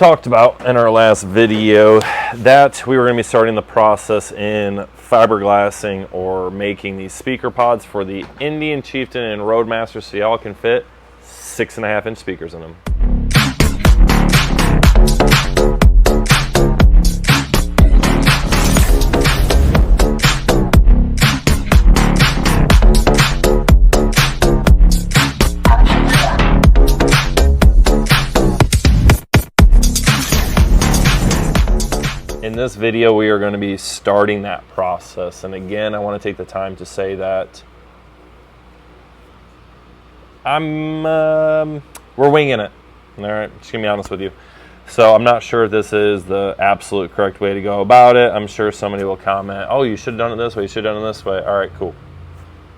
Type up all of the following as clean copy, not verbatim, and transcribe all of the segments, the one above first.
talked about in our last video that we were going to be starting the process in fiberglassing or making these speaker pods for the Indian Chieftain and Roadmaster so y'all can fit 6.5-inch speakers in them. In this video, we are going to be starting that process. And again, I want to take the time to say that we're winging it. All right, just gonna be honest with you. So I'm not sure if this is the absolute correct way to go about it. I'm sure somebody will comment, oh, you should have done it this way, you should have done it this way. All right, cool.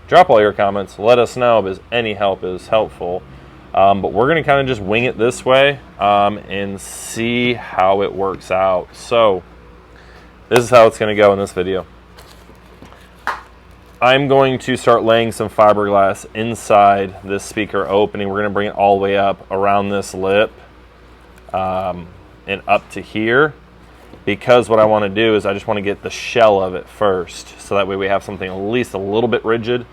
Drop all your comments. Let us know because any help is helpful. But we're going to kind of just wing it this way and see how it works out. So this is how it's going to go in this video. I'm going to start laying some fiberglass inside this speaker opening. We're going to bring it all the way up around this lip and up to here, because what I want to do is I just want to get the shell of it first, so that way we have something at least a little bit rigid.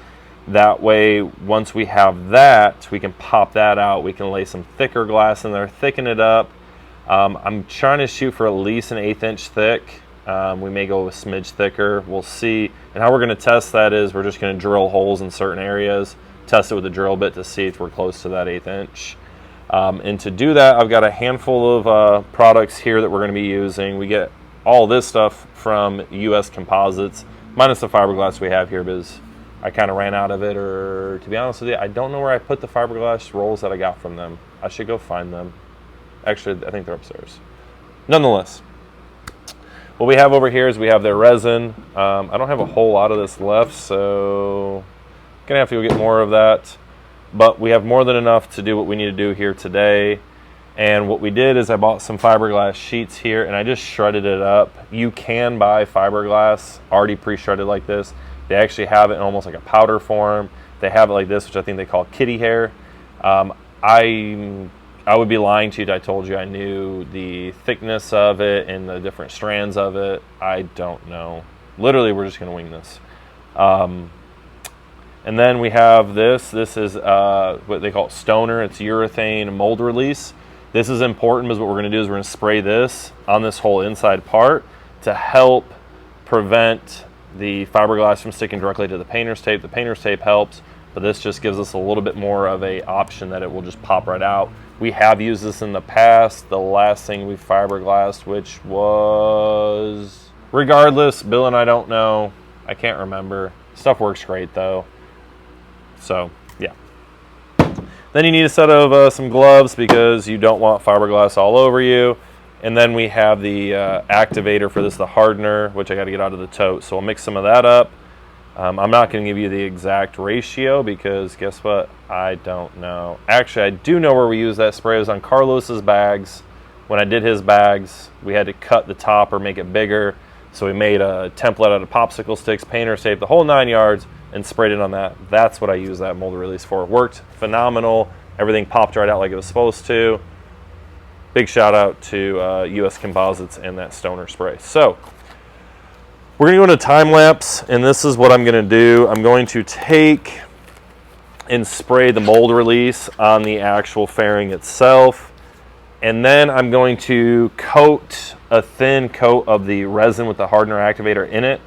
That way, once we have that, we can pop that out. We can lay some thicker glass in there, thicken it up. I'm trying to shoot for at least an 1/8 inch thick. We may go a smidge thicker. We'll see. And how we're going to test that is we're just going to drill holes in certain areas, test it with a drill bit to see if we're close to that 1/8 inch. And to do that, I've got a handful of products here that we're going to be using. We get all this stuff from US Composites, minus the fiberglass we have here, because I kind of ran out of it, or to be honest with you, I don't know where I put the fiberglass rolls that I got from them. I should go find them. Actually, I think they're upstairs. Nonetheless, what we have over here is we have their resin. I don't have a whole lot of this left, so I'm gonna have to go get more of that. But we have more than enough to do what we need to do here today. And what we did is I bought some fiberglass sheets here and I just shredded it up. You can buy fiberglass already pre-shredded like this. They actually have it in almost like a powder form. They have it like this, which I think they call kitty hair. I would be lying to you if I told you I knew the thickness of it and the different strands of it. I don't know. Literally, we're just going to wing this. And then we have this. This is what they call stoner. It's urethane mold release. This is important because what we're going to do is we're going to spray this on this whole inside part to help prevent the fiberglass from sticking directly to the painter's tape. The painter's tape helps, but this just gives us a little bit more of a option that it will just pop right out. We have used this in the past. The last thing we fiberglassed, which was, regardless, Bill and I don't know. I can't remember. Stuff works great though. So yeah. Then you need a set of some gloves because you don't want fiberglass all over you. And then we have the activator for this, the hardener, which I got to get out of the tote. So we'll mix some of that up. I'm not going to give you the exact ratio because guess what? I don't know. Actually, I do know where we use that spray. It was on Carlos's bags. When I did his bags, we had to cut the top or make it bigger. So we made a template out of popsicle sticks, painter's tape, the whole 9 yards, and sprayed it on that. That's what I use that mold release for. It worked phenomenal. Everything popped right out like it was supposed to. Big shout out to US Composites and that stoner spray. So we're going to go into time lapse, and this is what I'm going to do. I'm going to take and spray the mold release on the actual fairing itself, and then I'm going to coat a thin coat of the resin with the hardener activator in it,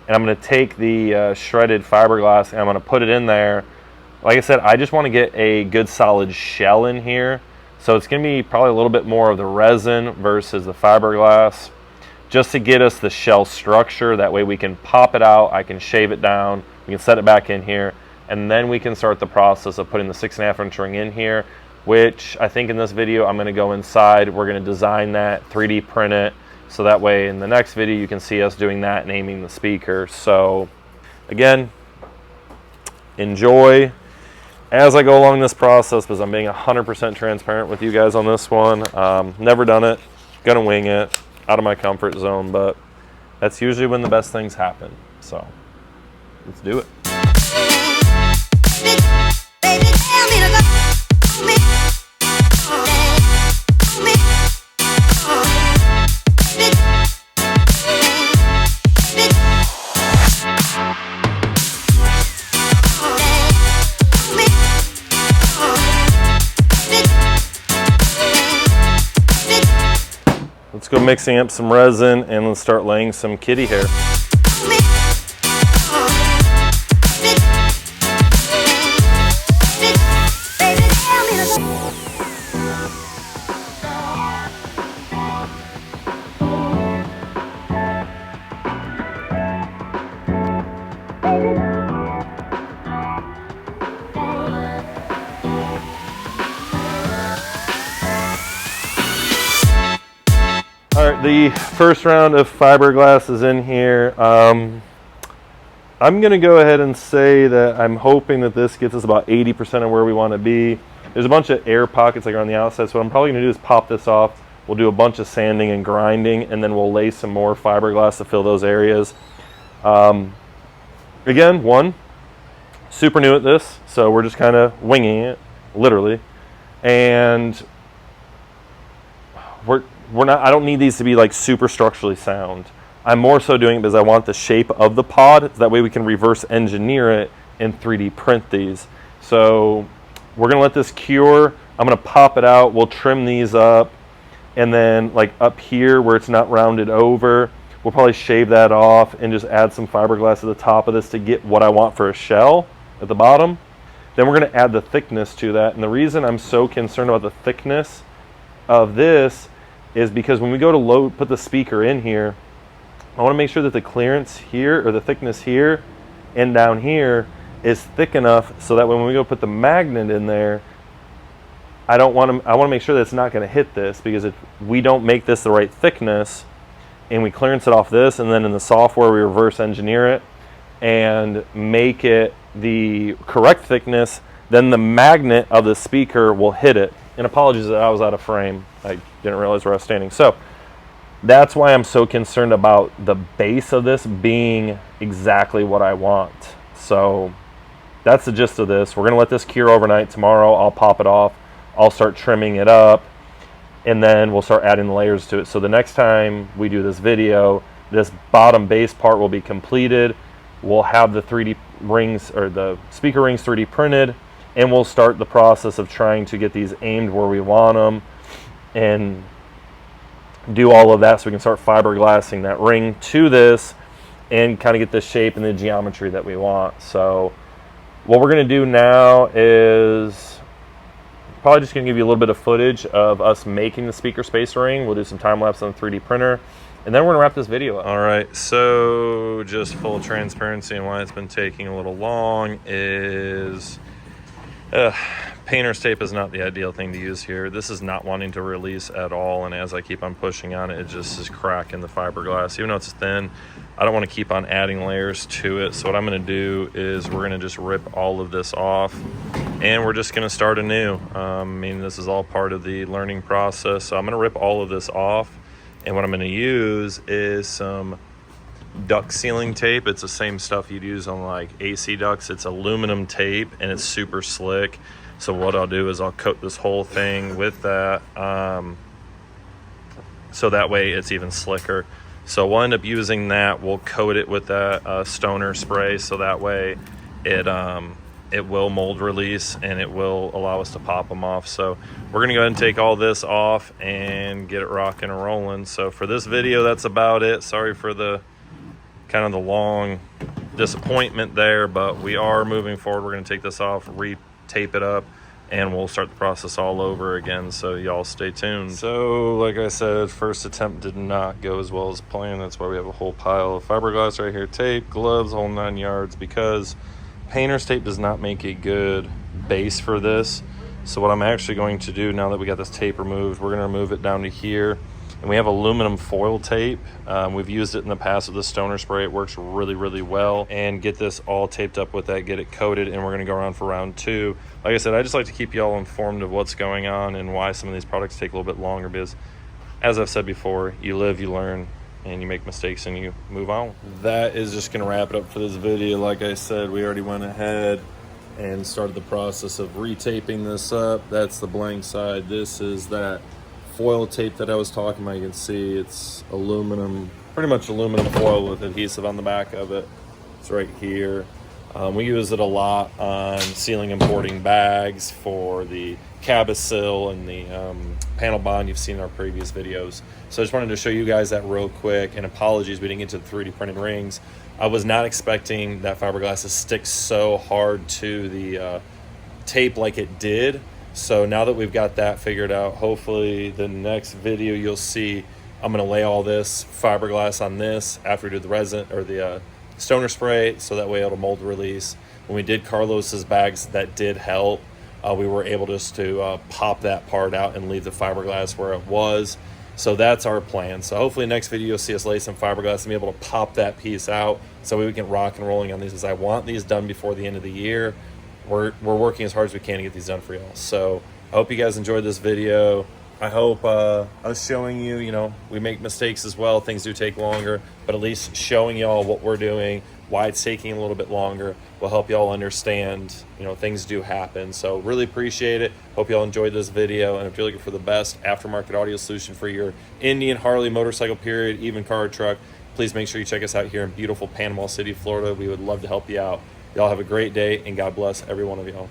and I'm going to take the shredded fiberglass and I'm going to put it in there. Like I said, I just want to get a good solid shell in here, so it's going to be probably a little bit more of the resin versus the fiberglass, just to get us the shell structure. That way we can pop it out, I can shave it down, we can set it back in here, and then we can start the process of putting the 6.5 inch ring in here, which I think in this video I'm going to go inside. We're going to design that, 3D print it, so that way in the next video you can see us doing that and aiming the speaker. So again, enjoy as I go along this process, because I'm being 100% transparent with you guys on this one. Never done it, gonna wing it, out of my comfort zone, but that's usually when the best things happen. So let's do it. let's go mixing up some resin and let's start laying some kitty hair. All right, the first round of fiberglass is in here. I'm gonna go ahead and say that I'm hoping that this gets us about 80% of where we wanna be. There's a bunch of air pockets like on the outside, so what I'm probably gonna do is pop this off. We'll do a bunch of sanding and grinding, and then we'll lay some more fiberglass to fill those areas. Again, super new at this, so we're just kind of winging it, literally. And I don't need these to be like super structurally sound. I'm more so doing it because I want the shape of the pod, so that way we can reverse engineer it and 3D print these. So we're gonna let this cure. I'm gonna pop it out, we'll trim these up, and then like up here where it's not rounded over, we'll probably shave that off and just add some fiberglass at the top of this to get what I want for a shell at the bottom. Then we're gonna add the thickness to that. And the reason I'm so concerned about the thickness of this is because when we go to put the speaker in here, I want to make sure that the clearance here, or the thickness here and down here, is thick enough so that when we go put the magnet in there, I want to make sure that it's not going to hit this, because if we don't make this the right thickness and we clearance it off this, and then in the software we reverse engineer it and make it the correct thickness, then the magnet of the speaker will hit it. And apologies that I was out of frame. I didn't realize where I was standing. So that's why I'm so concerned about the base of this being exactly what I want. So that's the gist of this. We're gonna let this cure overnight. Tomorrow I'll pop it off. I'll start trimming it up, and then we'll start adding the layers to it. So the next time we do this video, this bottom base part will be completed. We'll have the 3D rings, or the speaker rings 3D printed, and we'll start the process of trying to get these aimed where we want them and do all of that so we can start fiberglassing that ring to this and kind of get the shape and the geometry that we want. So what we're going to do now is probably just going to give you a little bit of footage of us making the speaker spacer ring. We'll do some time lapse on the 3D printer, and then we're going to wrap this video up. All right, so just full transparency and why it's been taking a little long is painter's tape is not the ideal thing to use here. This is not wanting to release at all, and as I keep on pushing on it, it just is cracking the fiberglass. Even though it's thin, I don't want to keep on adding layers to it. So what I'm going to do is we're going to just rip all of this off, and we're just going to start anew. I mean, this is all part of the learning process. So I'm going to rip all of this off, and what I'm going to use is some duct sealing tape. It's the same stuff you'd use on like AC ducts. It's aluminum tape, and it's super slick. So what I'll do is I'll coat this whole thing with that, so that way it's even slicker. So we'll end up using that. We'll coat it with that stoner spray, so that way it will mold release and it will allow us to pop them off. So we're gonna go ahead and take all this off and get it rocking and rolling. So for this video, that's about it. Sorry for the kind of the long disappointment there, but we are moving forward. We're gonna take this off, tape it up, and we'll start the process all over again, so y'all stay tuned. So like I said, first attempt did not go as well as planned. That's why we have a whole pile of fiberglass right here, tape, gloves, whole 9 yards, because painter's tape does not make a good base for this. So what I'm actually going to do, now that we got this tape removed, we're going to remove it down to here. And we have aluminum foil tape. We've used it in the past with the stoner spray. It works really, really well. And get this all taped up with that, get it coated, and we're gonna go around for round 2. Like I said, I just like to keep you all informed of what's going on and why some of these products take a little bit longer, because as I've said before, you live, you learn, and you make mistakes and you move on. That is just gonna wrap it up for this video. Like I said, we already went ahead and started the process of retaping this up. That's the blank side. This is that foil tape that I was talking about. You can see it's aluminum, pretty much aluminum foil with adhesive on the back of it. It's right here. We use it a lot on sealing and boarding bags for the cabosil and the panel bond you've seen in our previous videos. So I just wanted to show you guys that real quick, and apologies we didn't get to the 3D printed rings. I was not expecting that fiberglass to stick so hard to the tape like it did. So now that we've got that figured out, hopefully the next video you'll see I'm going to lay all this fiberglass on this after we do the resin or the stoner spray, so that way it'll mold release. When we did Carlos's bags, that did help. We were able just to pop that part out and leave the fiberglass where it was. So that's our plan. So hopefully next video you'll see us lay some fiberglass and be able to pop that piece out so we can rock and rolling on these, as I want these done before the end of the year. We're working as hard as we can to get these done for y'all. So I hope you guys enjoyed this video. I hope us showing you, you know, we make mistakes as well. Things do take longer, but at least showing y'all what we're doing, why it's taking a little bit longer, will help y'all understand, you know, things do happen. So really appreciate it. Hope y'all enjoyed this video. And if you're looking for the best aftermarket audio solution for your Indian, Harley, motorcycle, period, even car or truck, please make sure you check us out here in beautiful Panama City, Florida. We would love to help you out. Y'all have a great day, and God bless every one of y'all.